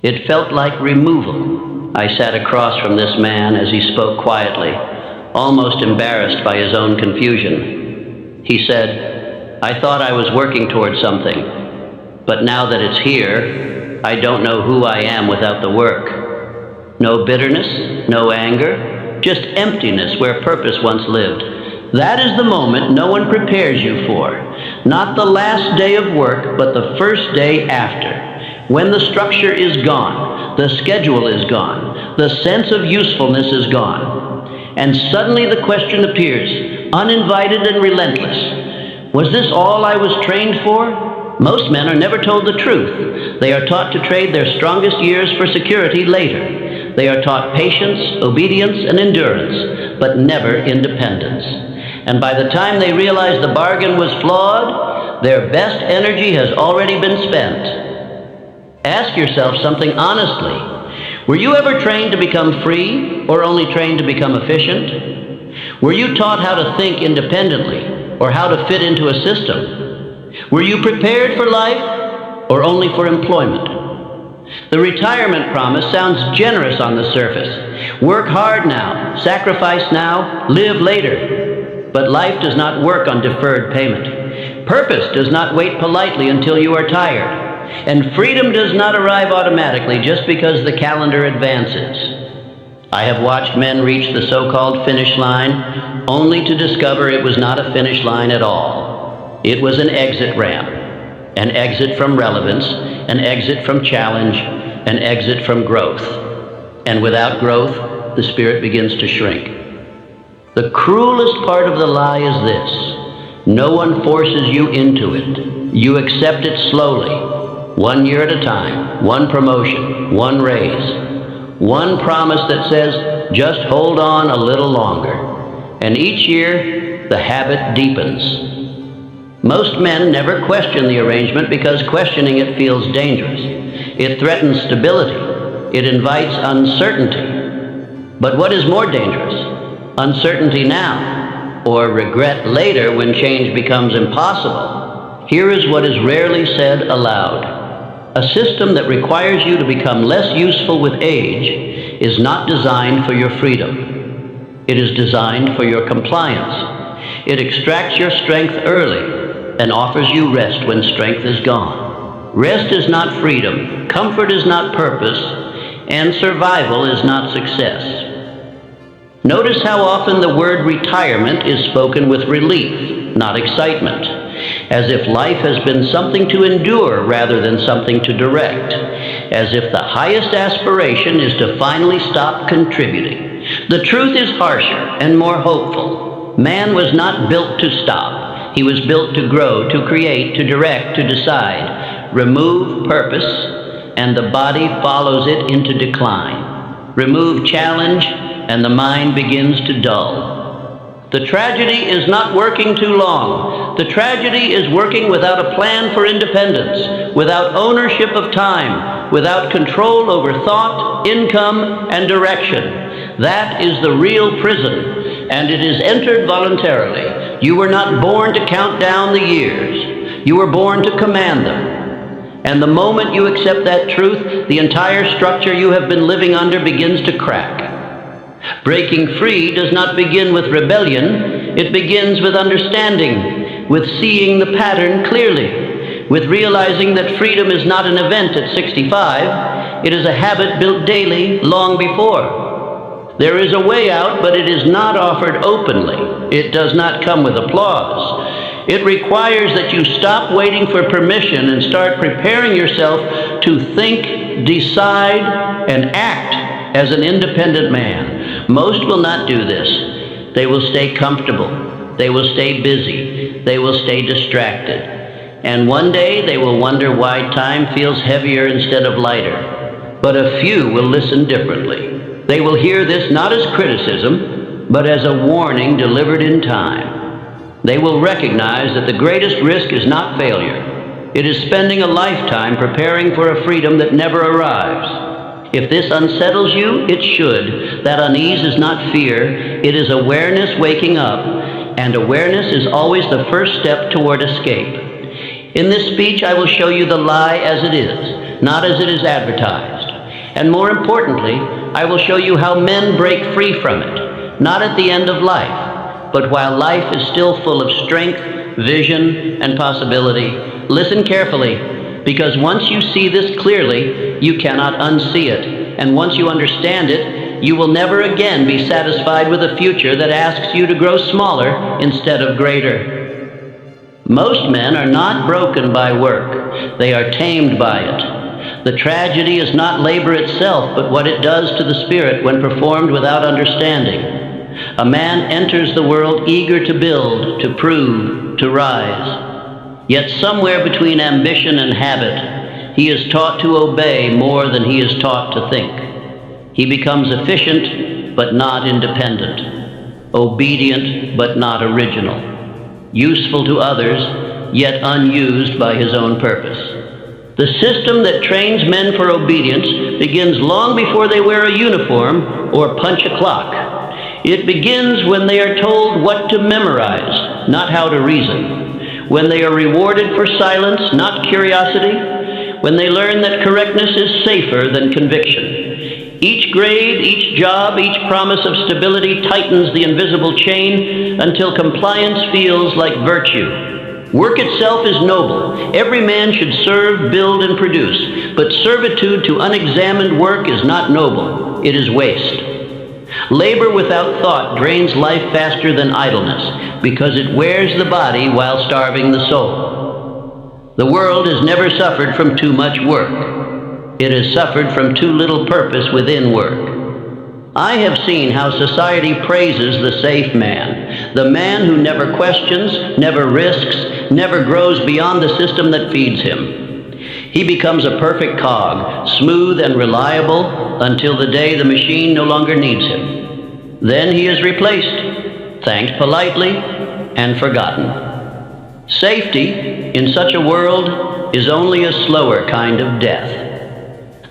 It felt like removal. I sat across from this man as he spoke quietly, almost embarrassed by his own confusion. He said, "I thought I was working toward something, but now that it's here, I don't know who I am without the work. No bitterness, no anger, just emptiness where purpose once lived. That is the moment no one prepares you for. Not the last day of work, but the first day after. When the structure is gone, the schedule is gone, the sense of usefulness is gone. And suddenly the question appears, uninvited and relentless. Was this all I was trained for? Most men are never told the truth. They are taught to trade their strongest years for security later. They are taught patience, obedience, and endurance, but never independence. And by the time they realize the bargain was flawed, their best energy has already been spent. Ask yourself something honestly. Were you ever trained to become free, or only trained to become efficient? Were you taught how to think independently, or how to fit into a system? Were you prepared for life, or only for employment? The retirement promise sounds generous on the surface. Work hard now, sacrifice now, live later. But life does not work on deferred payment. Purpose does not wait politely until you are tired. And freedom does not arrive automatically just because the calendar advances. I have watched men reach the so-called finish line only to discover it was not a finish line at all. It was an exit ramp, an exit from relevance, an exit from challenge, an exit from growth. And without growth, the spirit begins to shrink. The cruelest part of the lie is this: no one forces you into it. You accept it slowly, 1 year at a time, one promotion, one raise, one promise that says, just hold on a little longer. And each year, the habit deepens. Most men never question the arrangement because questioning it feels dangerous. It threatens stability. It invites uncertainty. But what is more dangerous? Uncertainty now, or regret later when change becomes impossible? Here is what is rarely said aloud. A system that requires you to become less useful with age is not designed for your freedom. It is designed for your compliance. It extracts your strength early and offers you rest when strength is gone. Rest is not freedom, comfort is not purpose, and survival is not success. Notice how often the word retirement is spoken with relief, not excitement, as if life has been something to endure rather than something to direct, as if the highest aspiration is to finally stop contributing. The truth is harsher and more hopeful. Man was not built to stop. He was built to grow, to create, to direct, to decide. Remove purpose, and the body follows it into decline. Remove challenge, and the mind begins to dull. The tragedy is not working too long. The tragedy is working without a plan for independence, without ownership of time, without control over thought, income, and direction. That is the real prison, and it is entered voluntarily. You were not born to count down the years. You were born to command them. And the moment you accept that truth, the entire structure you have been living under begins to crack. Breaking free does not begin with rebellion. It begins with understanding, with seeing the pattern clearly, with realizing that freedom is not an event at 65. It is a habit built daily, long before. There is a way out, but it is not offered openly. It does not come with applause. It requires that you stop waiting for permission and start preparing yourself to think, decide, and act as an independent man. Most will not do this. They will stay comfortable. They will stay busy. They will stay distracted. And one day they will wonder why time feels heavier instead of lighter. But a few will listen differently. They will hear this not as criticism, but as a warning delivered in time. They will recognize that the greatest risk is not failure. It is spending a lifetime preparing for a freedom that never arrives. If this unsettles you, it should. That unease is not fear. It is awareness waking up, and awareness is always the first step toward escape. In this speech, I will show you the lie as it is, not as it is advertised. And more importantly, I will show you how men break free from it, not at the end of life, but while life is still full of strength, vision, and possibility. Listen carefully, because once you see this clearly, you cannot unsee it. And once you understand it, you will never again be satisfied with a future that asks you to grow smaller instead of greater. Most men are not broken by work. They are tamed by it. The tragedy is not labor itself, but what it does to the spirit when performed without understanding. A man enters the world eager to build, to prove, to rise. Yet somewhere between ambition and habit, he is taught to obey more than he is taught to think. He becomes efficient, but not independent. Obedient, but not original. Useful to others, yet unused by his own purpose. The system that trains men for obedience begins long before they wear a uniform or punch a clock. It begins when they are told what to memorize, not how to reason. When they are rewarded for silence, not curiosity. When they learn that correctness is safer than conviction. Each grade, each job, each promise of stability tightens the invisible chain until compliance feels like virtue. Work itself is noble. Every man should serve, build, and produce. But servitude to unexamined work is not noble. It is waste. Labor without thought drains life faster than idleness because it wears the body while starving the soul. The world has never suffered from too much work. It has suffered from too little purpose within work. I have seen how society praises the safe man, the man who never questions, never risks, never grows beyond the system that feeds him. He becomes a perfect cog, smooth and reliable, until the day the machine no longer needs him. Then he is replaced, thanked politely, and forgotten. Safety, in such a world, is only a slower kind of death.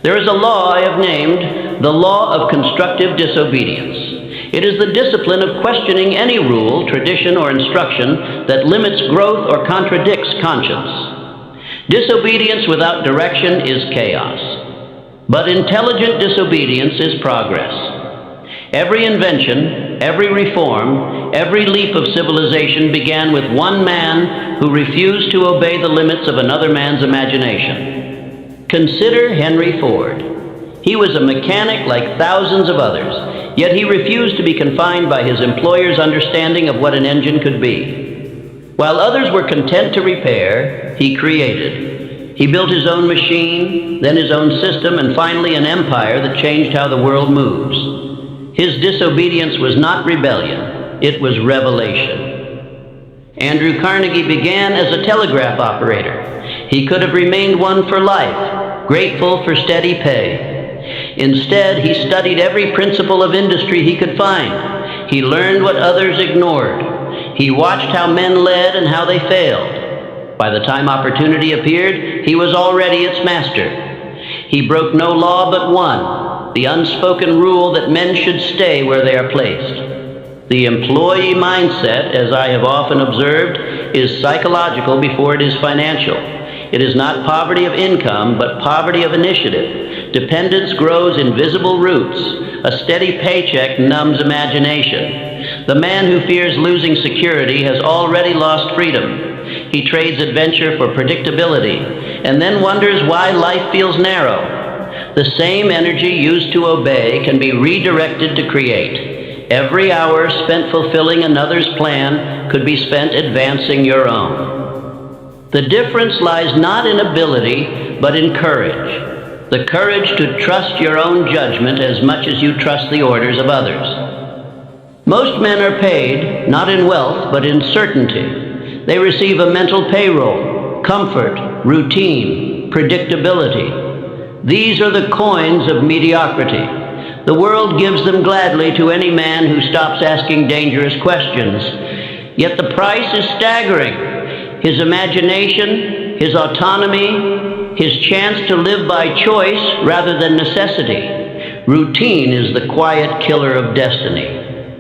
There is a law I have named the law of constructive disobedience. It is the discipline of questioning any rule, tradition, or instruction that limits growth or contradicts conscience. Disobedience without direction is chaos, but intelligent disobedience is progress. Every invention, every reform, every leap of civilization began with one man who refused to obey the limits of another man's imagination. Consider Henry Ford. He was a mechanic like thousands of others, yet he refused to be confined by his employer's understanding of what an engine could be. While others were content to repair, he created. He built his own machine, then his own system, and finally an empire that changed how the world moves. His disobedience was not rebellion, it was revelation. Andrew Carnegie began as a telegraph operator. He could have remained one for life, grateful for steady pay. Instead, he studied every principle of industry he could find. He learned what others ignored. He watched how men led and how they failed. By the time opportunity appeared, he was already its master. He broke no law but one, the unspoken rule that men should stay where they are placed. The employee mindset, as I have often observed, is psychological before it is financial. It is not poverty of income, but poverty of initiative. Dependence grows in visible roots. A steady paycheck numbs imagination. The man who fears losing security has already lost freedom. He trades adventure for predictability, and then wonders why life feels narrow. The same energy used to obey can be redirected to create. Every hour spent fulfilling another's plan could be spent advancing your own. The difference lies not in ability, but in courage. The courage to trust your own judgment as much as you trust the orders of others. Most men are paid, not in wealth, but in certainty. They receive a mental payroll, comfort, routine, predictability. These are the coins of mediocrity. The world gives them gladly to any man who stops asking dangerous questions. Yet the price is staggering. His imagination, his autonomy, his chance to live by choice rather than necessity. Routine is the quiet killer of destiny.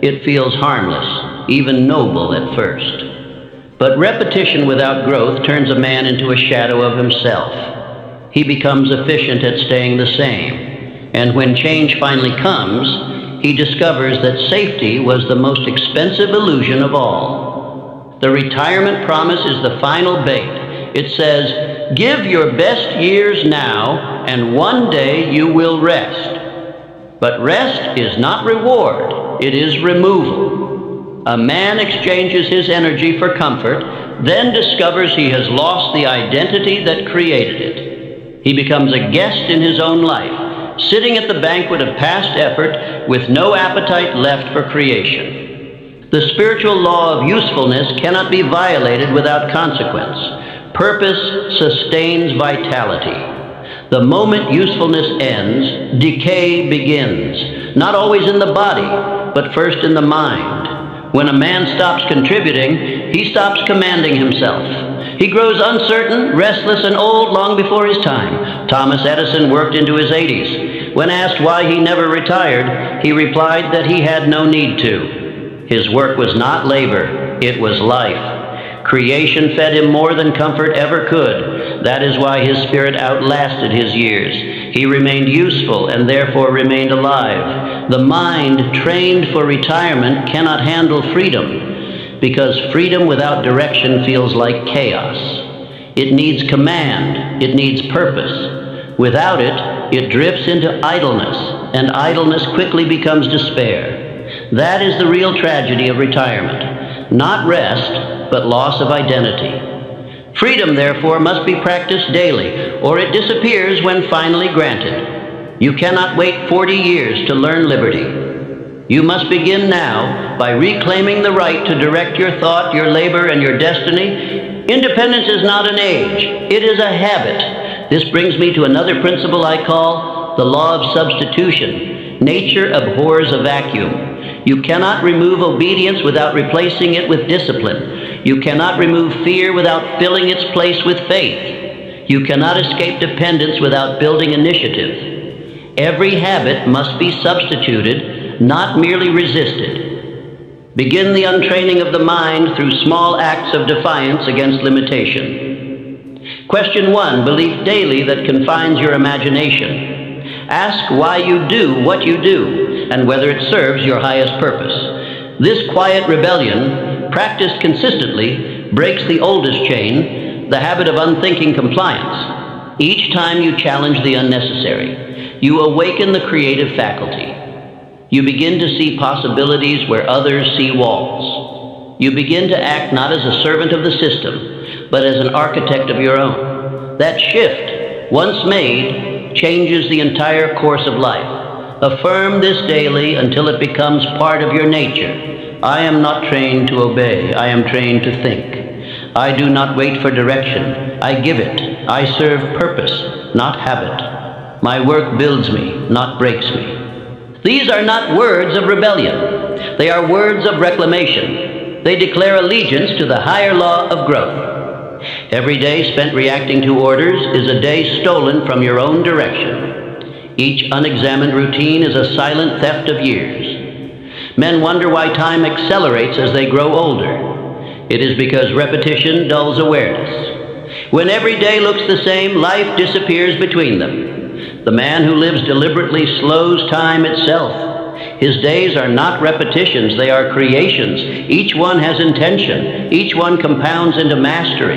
It feels harmless, even noble at first. But repetition without growth turns a man into a shadow of himself. He becomes efficient at staying the same. And when change finally comes, he discovers that safety was the most expensive illusion of all. The retirement promise is the final bait. It says, "Give your best years now, and one day you will rest." But rest is not reward, it is removal. A man exchanges his energy for comfort, then discovers he has lost the identity that created it. He becomes a guest in his own life, sitting at the banquet of past effort with no appetite left for creation. The spiritual law of usefulness cannot be violated without consequence. Purpose sustains vitality. The moment usefulness ends, decay begins, not always in the body, but first in the mind. When a man stops contributing, he stops commanding himself. He grows uncertain, restless, and old long before his time. Thomas Edison worked into his 80s. When asked why he never retired, he replied that he had no need to. His work was not labor, it was life. Creation fed him more than comfort ever could. That is why his spirit outlasted his years. He remained useful and therefore remained alive. The mind trained for retirement cannot handle freedom, because freedom without direction feels like chaos. It needs command, it needs purpose. Without it, it drifts into idleness, and idleness quickly becomes despair. That is the real tragedy of retirement. Not rest, but loss of identity. Freedom, therefore, must be practiced daily, or it disappears when finally granted. You cannot wait 40 years to learn liberty. You must begin now by reclaiming the right to direct your thought, your labor, and your destiny. Independence is not an age, it is a habit. This brings me to another principle I call the law of substitution. Nature abhors a vacuum. You cannot remove obedience without replacing it with discipline. You cannot remove fear without filling its place with faith. You cannot escape dependence without building initiative. Every habit must be substituted, not merely resisted. Begin the untraining of the mind through small acts of defiance against limitation. Question 1, belief daily that confines your imagination. Ask why you do what you do and whether it serves your highest purpose. This quiet rebellion, practiced consistently, breaks the oldest chain, the habit of unthinking compliance. Each time you challenge the unnecessary, you awaken the creative faculty. You begin to see possibilities where others see walls. You begin to act not as a servant of the system, but as an architect of your own. That shift, once made, changes the entire course of life. Affirm this daily until it becomes part of your nature. I am not trained to obey, I am trained to think. I do not wait for direction, I give it. I serve purpose, not habit. My work builds me, not breaks me. These are not words of rebellion. They are words of reclamation. They declare allegiance to the higher law of growth. Every day spent reacting to orders is a day stolen from your own direction. Each unexamined routine is a silent theft of years. Men wonder why time accelerates as they grow older. It is because repetition dulls awareness. When every day looks the same, life disappears between them. The man who lives deliberately slows time itself. His days are not repetitions, they are creations. Each one has intention. Each one compounds into mastery.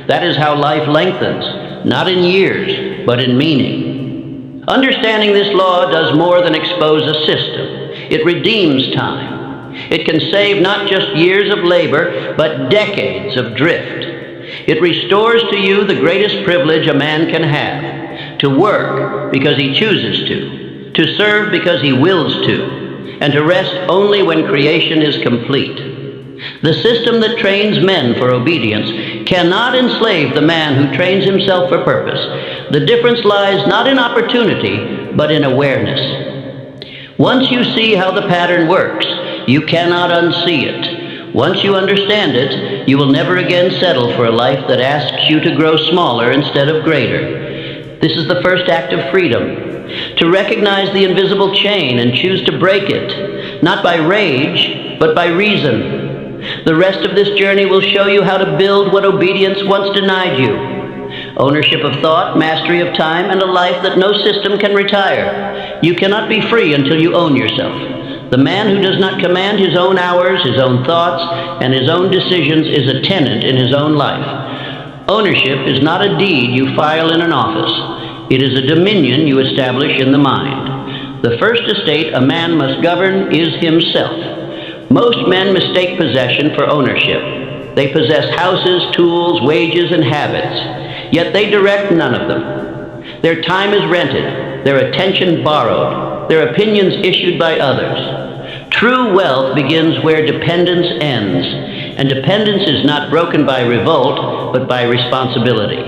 That is how life lengthens, not in years, but in meaning. Understanding this law does more than expose a system. It redeems time. It can save not just years of labor, but decades of drift. It restores to you the greatest privilege a man can have, to work because he chooses to serve because he wills to, and to rest only when creation is complete. The system that trains men for obedience cannot enslave the man who trains himself for purpose. The difference lies not in opportunity, but in awareness. Once you see how the pattern works, you cannot unsee it. Once you understand it, you will never again settle for a life that asks you to grow smaller instead of greater. This is the first act of freedom, to recognize the invisible chain and choose to break it, not by rage, but by reason. The rest of this journey will show you how to build what obedience once denied you. Ownership of thought, mastery of time, and a life that no system can retire. You cannot be free until you own yourself. The man who does not command his own hours, his own thoughts, and his own decisions is a tenant in his own life. Ownership is not a deed you file in an office. It is a dominion you establish in the mind. The first estate a man must govern is himself. Most men mistake possession for ownership. They possess houses, tools, wages, and habits, yet they direct none of them. Their time is rented, their attention borrowed, their opinions issued by others. True wealth begins where dependence ends, and dependence is not broken by revolt, but by responsibility.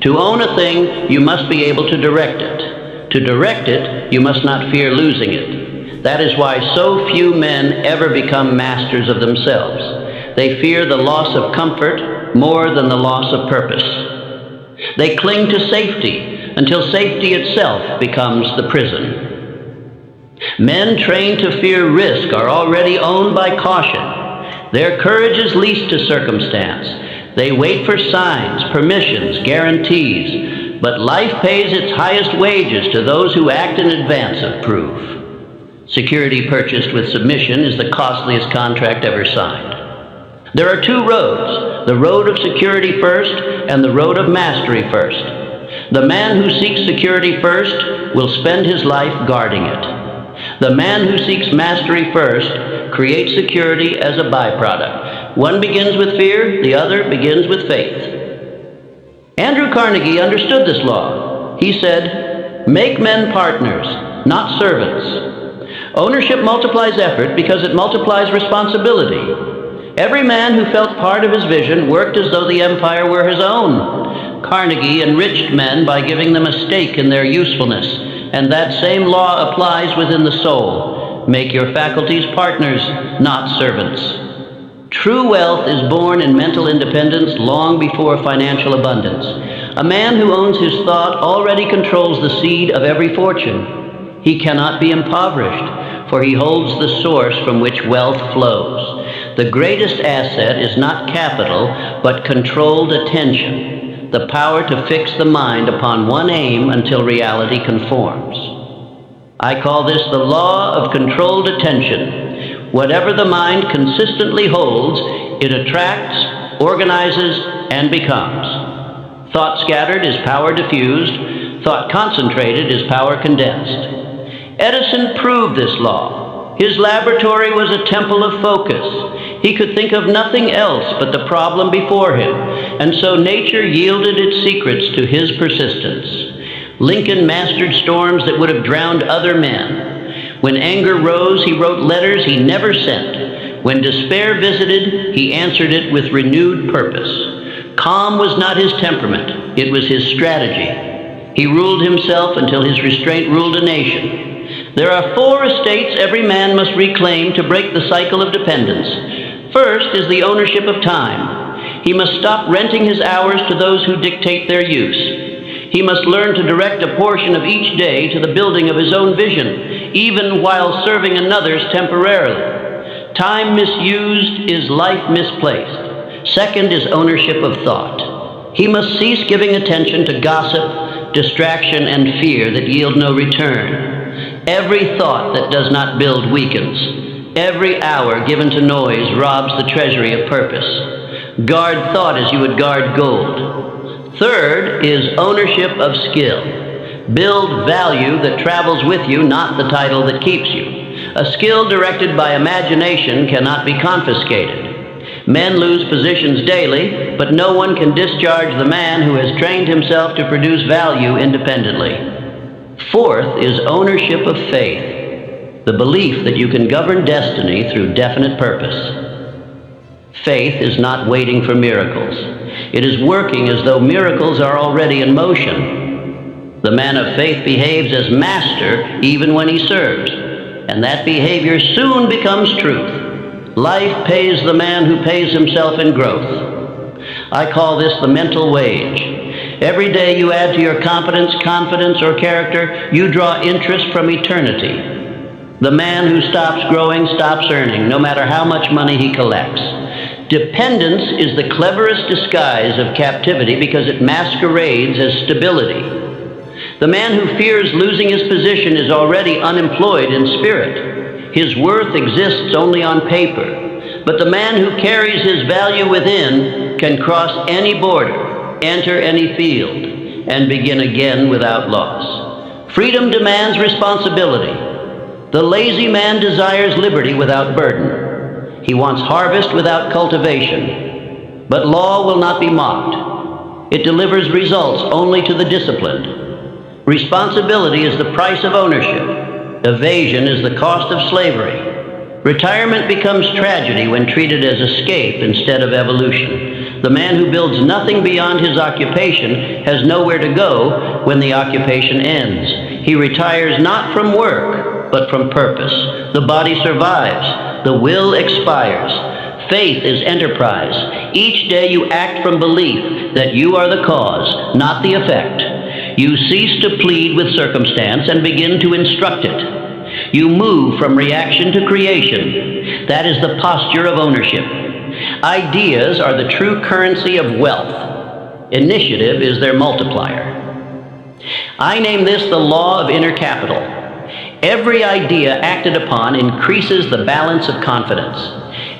To own a thing, you must be able to direct it. To direct it, you must not fear losing it. That is why so few men ever become masters of themselves. They fear the loss of comfort more than the loss of purpose. They cling to safety until safety itself becomes the prison. Men trained to fear risk are already owned by caution. Their courage is leased to circumstance. They wait for signs, permissions, guarantees, but life pays its highest wages to those who act in advance of proof. Security purchased with submission is the costliest contract ever signed. There are two roads, the road of security first and the road of mastery first. The man who seeks security first will spend his life guarding it. The man who seeks mastery first creates security as a byproduct. One begins with fear, the other begins with faith. Andrew Carnegie understood this law. He said, "Make men partners, not servants." Ownership multiplies effort because it multiplies responsibility. Every man who felt part of his vision worked as though the empire were his own. Carnegie enriched men by giving them a stake in their usefulness, and that same law applies within the soul. Make your faculties partners, not servants. True wealth is born in mental independence long before financial abundance. A man who owns his thought already controls the seed of every fortune. He cannot be impoverished, for he holds the source from which wealth flows. The greatest asset is not capital, but controlled attention, the power to fix the mind upon one aim until reality conforms. I call this the law of controlled attention. Whatever the mind consistently holds, it attracts, organizes, and becomes. Thought scattered is power diffused. Thought concentrated is power condensed. Edison proved this law. His laboratory was a temple of focus. He could think of nothing else but the problem before him, and so nature yielded its secrets to his persistence. Lincoln mastered storms that would have drowned other men. When anger rose, he wrote letters he never sent. When despair visited, he answered it with renewed purpose. Calm was not his temperament, it was his strategy. He ruled himself until his restraint ruled a nation. There are 4 estates every man must reclaim to break the cycle of dependence. First is the ownership of time. He must stop renting his hours to those who dictate their use. He must learn to direct a portion of each day to the building of his own vision, even while serving another's temporarily. Time misused is life misplaced. Second is ownership of thought. He must cease giving attention to gossip, distraction, and fear that yield no return. Every thought that does not build weakens. Every hour given to noise robs the treasury of purpose. Guard thought as you would guard gold. Third is ownership of skill. Build value that travels with you, not the title that keeps you. A skill directed by imagination cannot be confiscated. Men lose positions daily, but no one can discharge the man who has trained himself to produce value independently. Fourth is ownership of faith, the belief that you can govern destiny through definite purpose. Faith is not waiting for miracles. It is working as though miracles are already in motion. The man of faith behaves as master even when he serves, and that behavior soon becomes truth. Life pays the man who pays himself in growth. I call this the mental wage. Every day you add to your competence, confidence, or character, you draw interest from eternity. The man who stops growing stops earning, no matter how much money he collects. Dependence is the cleverest disguise of captivity because it masquerades as stability. The man who fears losing his position is already unemployed in spirit. His worth exists only on paper. But the man who carries his value within can cross any border, enter any field, and begin again without loss. Freedom demands responsibility. The lazy man desires liberty without burden. He wants harvest without cultivation. But law will not be mocked. It delivers results only to the disciplined. Responsibility is the price of ownership. Evasion is the cost of slavery. Retirement becomes tragedy when treated as escape instead of evolution. The man who builds nothing beyond his occupation has nowhere to go when the occupation ends. He retires not from work, but from purpose. The body survives. The will expires. Faith is enterprise. Each day you act from belief that you are the cause, not the effect. You cease to plead with circumstance and begin to instruct it. You move from reaction to creation. That is the posture of ownership. Ideas are the true currency of wealth. Initiative is their multiplier. I name this the law of inner capital. Every idea acted upon increases the balance of confidence.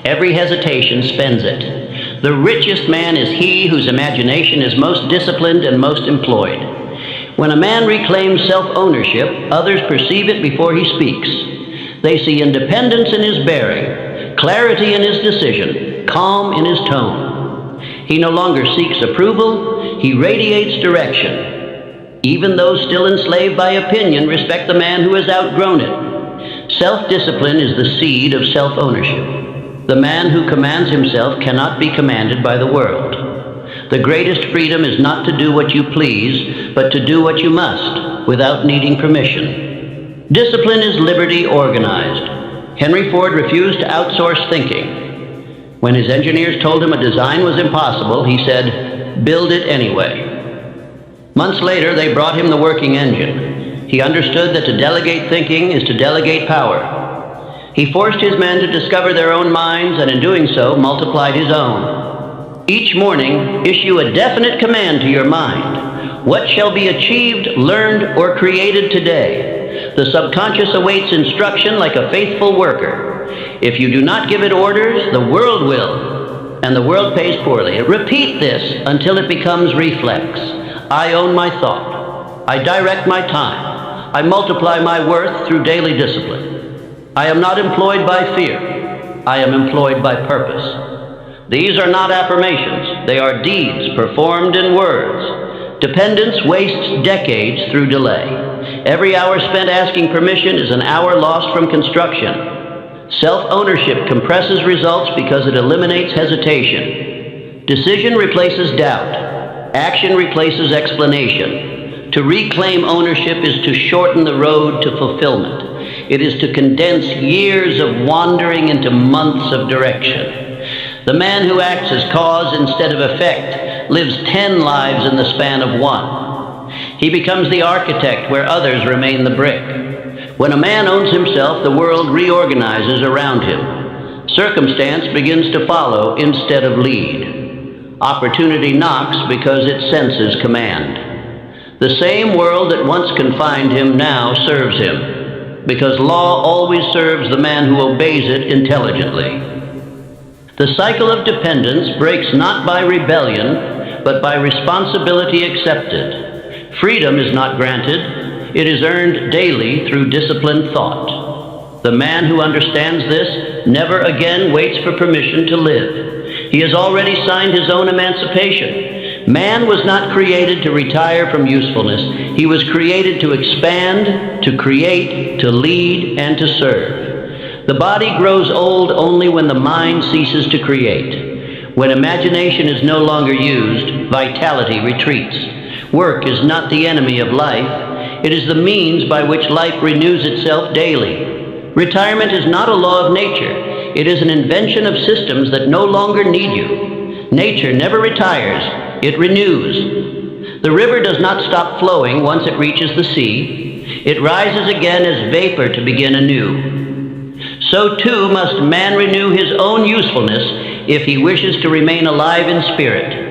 Every hesitation spends it. The richest man is he whose imagination is most disciplined and most employed. When a man reclaims self-ownership, others perceive it before he speaks. They see independence in his bearing, clarity in his decision, calm in his tone. He no longer seeks approval, he radiates direction. Even those still enslaved by opinion respect the man who has outgrown it. Self-discipline is the seed of self-ownership. The man who commands himself cannot be commanded by the world. The greatest freedom is not to do what you please, but to do what you must, without needing permission. Discipline is liberty organized. Henry Ford refused to outsource thinking. When his engineers told him a design was impossible, he said, "Build it anyway." Months later, they brought him the working engine. He understood that to delegate thinking is to delegate power. He forced his men to discover their own minds, and in doing so, multiplied his own. Each morning, issue a definite command to your mind. What shall be achieved, learned, or created today? The subconscious awaits instruction like a faithful worker. If you do not give it orders, the world will, and the world pays poorly. Repeat this until it becomes reflex. I own my thought. I direct my time. I multiply my worth through daily discipline. I am not employed by fear. I am employed by purpose. These are not affirmations. They are deeds performed in words. Dependence wastes decades through delay. Every hour spent asking permission is an hour lost from construction. Self-ownership compresses results because it eliminates hesitation. Decision replaces doubt. Action replaces explanation. To reclaim ownership is to shorten the road to fulfillment. It is to condense years of wandering into months of direction. The man who acts as cause instead of effect lives 10 lives in the span of one. He becomes the architect where others remain the brick. When a man owns himself, the world reorganizes around him. Circumstance begins to follow instead of lead. Opportunity knocks because it senses command. The same world that once confined him now serves him, because law always serves the man who obeys it intelligently. The cycle of dependence breaks not by rebellion, but by responsibility accepted. Freedom is not granted. It is earned daily through disciplined thought. The man who understands this never again waits for permission to live. He has already signed his own emancipation. Man was not created to retire from usefulness. He was created to expand, to create, to lead, and to serve. The body grows old only when the mind ceases to create. When imagination is no longer used, vitality retreats. Work is not the enemy of life. It is the means by which life renews itself daily. Retirement is not a law of nature. It is an invention of systems that no longer need you. Nature never retires. It renews. The river does not stop flowing once it reaches the sea. It rises again as vapor to begin anew. So too must man renew his own usefulness if he wishes to remain alive in spirit.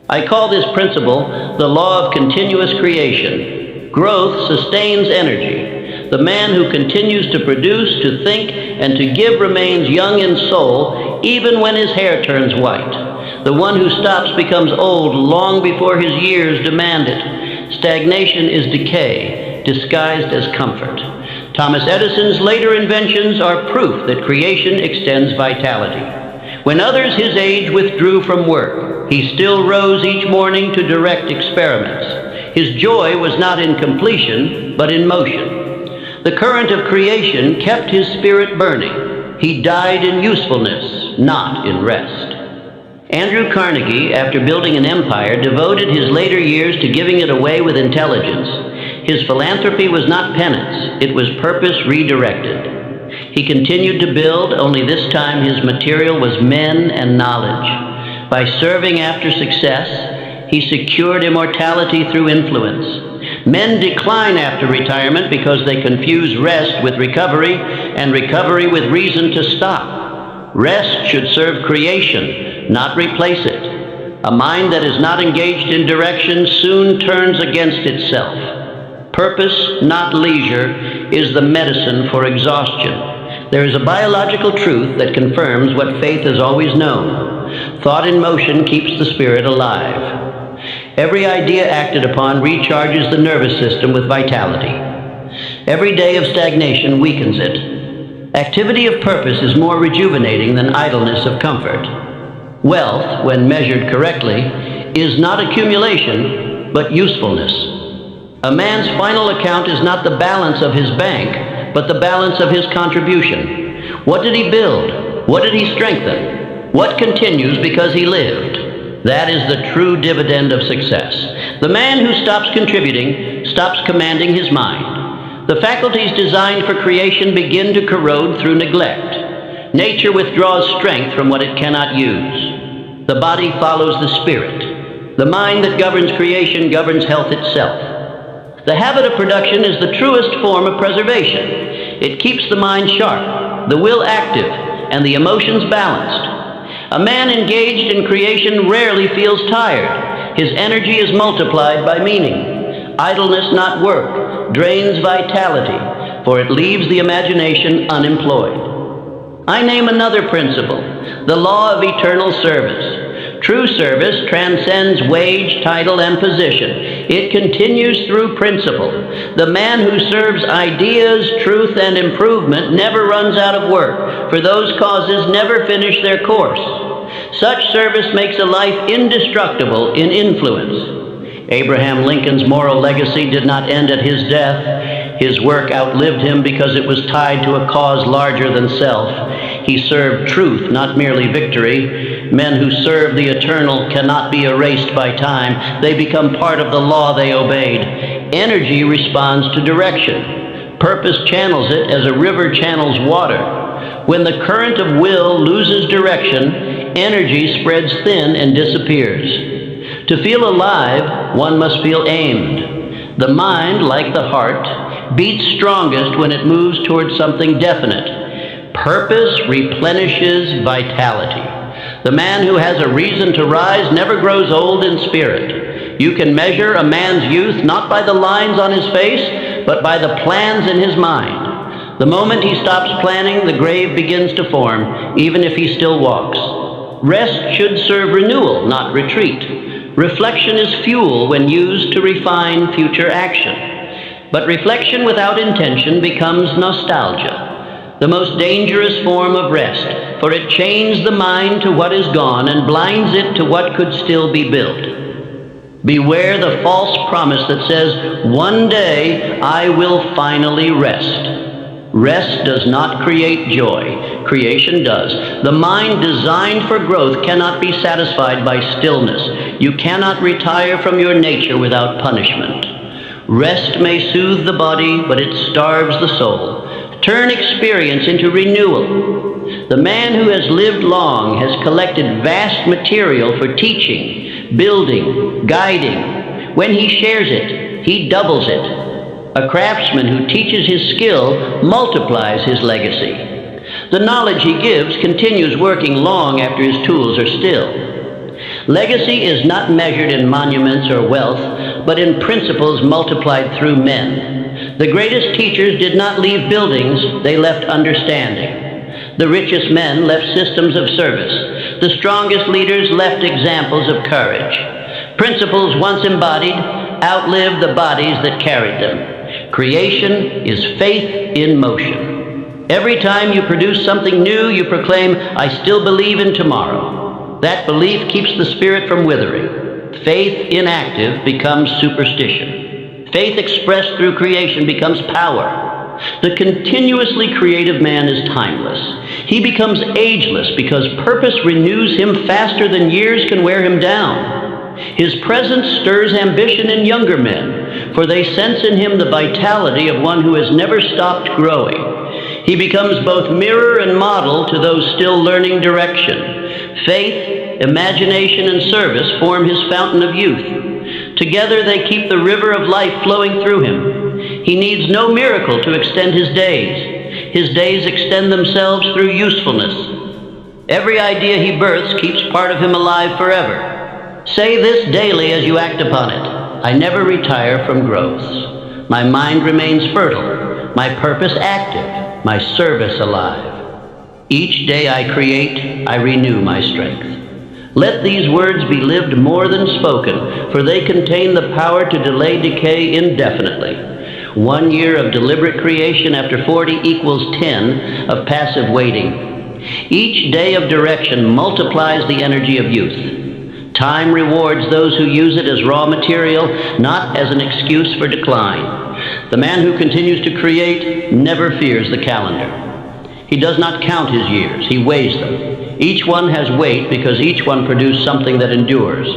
I call this principle the law of continuous creation. Growth sustains energy. The man who continues to produce, to think, and to give remains young in soul, even when his hair turns white. The one who stops becomes old long before his years demand it. Stagnation is decay, disguised as comfort. Thomas Edison's later inventions are proof that creation extends vitality. When others his age withdrew from work, he still rose each morning to direct experiments. His joy was not in completion, but in motion. The current of creation kept his spirit burning. He died in usefulness, not in rest. Andrew Carnegie, after building an empire, devoted his later years to giving it away with intelligence. His philanthropy was not penance, it was purpose redirected. He continued to build, only this time his material was men and knowledge. By serving after success, he secured immortality through influence. Men decline after retirement because they confuse rest with recovery and recovery with reason to stop. Rest should serve creation, not replace it. A mind that is not engaged in direction soon turns against itself. Purpose, not leisure, is the medicine for exhaustion. There is a biological truth that confirms what faith has always known. Thought in motion keeps the spirit alive. Every idea acted upon recharges the nervous system with vitality. Every day of stagnation weakens it. Activity of purpose is more rejuvenating than idleness of comfort. Wealth, when measured correctly, is not accumulation, but usefulness. A man's final account is not the balance of his bank, but the balance of his contribution. What did he build? What did he strengthen? What continues because he lived? That is the true dividend of success. The man who stops contributing stops commanding his mind. The faculties designed for creation begin to corrode through neglect. Nature withdraws strength from what it cannot use. The body follows the spirit. The mind that governs creation governs health itself. The habit of production is the truest form of preservation. It keeps the mind sharp, the will active, and the emotions balanced. A man engaged in creation rarely feels tired. His energy is multiplied by meaning. Idleness, not work, drains vitality, for it leaves the imagination unemployed. I name another principle, the law of eternal service. True service transcends wage, title, and position. It continues through principle. The man who serves ideas, truth, and improvement never runs out of work, for those causes never finish their course. Such service makes a life indestructible in influence. Abraham Lincoln's moral legacy did not end at his death. His work outlived him because it was tied to a cause larger than self. He served truth, not merely victory. Men who serve the eternal cannot be erased by time. They become part of the law they obeyed. Energy responds to direction. Purpose channels it as a river channels water. When the current of will loses direction, energy spreads thin and disappears. To feel alive, one must feel aimed. The mind, like the heart, beats strongest when it moves towards something definite. Purpose replenishes vitality. The man who has a reason to rise never grows old in spirit. You can measure a man's youth not by the lines on his face, but by the plans in his mind. The moment he stops planning, the grave begins to form, even if he still walks. Rest should serve renewal, not retreat. Reflection is fuel when used to refine future action. But reflection without intention becomes nostalgia, the most dangerous form of rest, for it chains the mind to what is gone and blinds it to what could still be built. Beware the false promise that says, "One day I will finally rest." Rest does not create joy. Creation does. The mind designed for growth cannot be satisfied by stillness. You cannot retire from your nature without punishment. Rest may soothe the body, but it starves the soul. Turn experience into renewal. The man who has lived long has collected vast material for teaching, building, guiding. When he shares it, he doubles it. A craftsman who teaches his skill multiplies his legacy. The knowledge he gives continues working long after his tools are still. Legacy is not measured in monuments or wealth, but in principles multiplied through men. The greatest teachers did not leave buildings, they left understanding. The richest men left systems of service. The strongest leaders left examples of courage. Principles once embodied outlived the bodies that carried them. Creation is faith in motion. Every time you produce something new, you proclaim, "I still believe in tomorrow." That belief keeps the spirit from withering. Faith inactive becomes superstition. Faith expressed through creation becomes power. The continuously creative man is timeless. He becomes ageless because purpose renews him faster than years can wear him down. His presence stirs ambition in younger men, for they sense in him the vitality of one who has never stopped growing. He becomes both mirror and model to those still learning direction. Faith, imagination, and service form his fountain of youth. Together they keep the river of life flowing through him. He needs no miracle to extend his days. His days extend themselves through usefulness. Every idea he births keeps part of him alive forever. Say this daily as you act upon it: I never retire from growth. My mind remains fertile, my purpose active, my service alive. Each day I create, I renew my strength. Let these words be lived more than spoken, for they contain the power to delay decay indefinitely. 1 year of deliberate creation after 40 equals 10 of passive waiting. Each day of direction multiplies the energy of youth. Time rewards those who use it as raw material, not as an excuse for decline. The man who continues to create never fears the calendar. He does not count his years, he weighs them. Each one has weight because each one produced something that endures.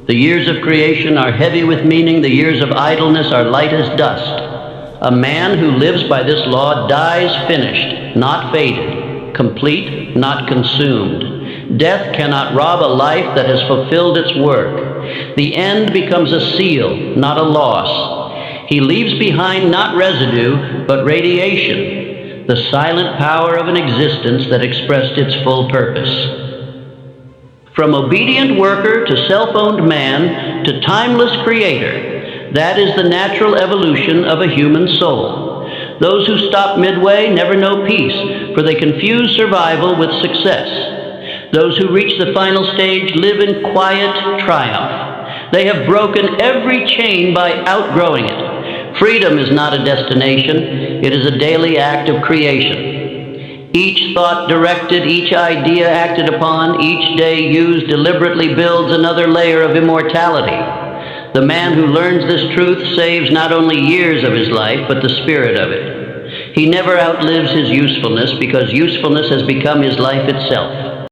The years of creation are heavy with meaning, the years of idleness are light as dust. A man who lives by this law dies finished, not faded, complete, not consumed. Death cannot rob a life that has fulfilled its work. The end becomes a seal, not a loss. He leaves behind not residue, but radiation, the silent power of an existence that expressed its full purpose. From obedient worker to self-owned man to timeless creator, that is the natural evolution of a human soul. Those who stop midway never know peace, for they confuse survival with success. Those who reach the final stage live in quiet triumph. They have broken every chain by outgrowing it. Freedom is not a destination, it is a daily act of creation. Each thought directed, each idea acted upon, each day used deliberately builds another layer of immortality. The man who learns this truth saves not only years of his life, but the spirit of it. He never outlives his usefulness because usefulness has become his life itself.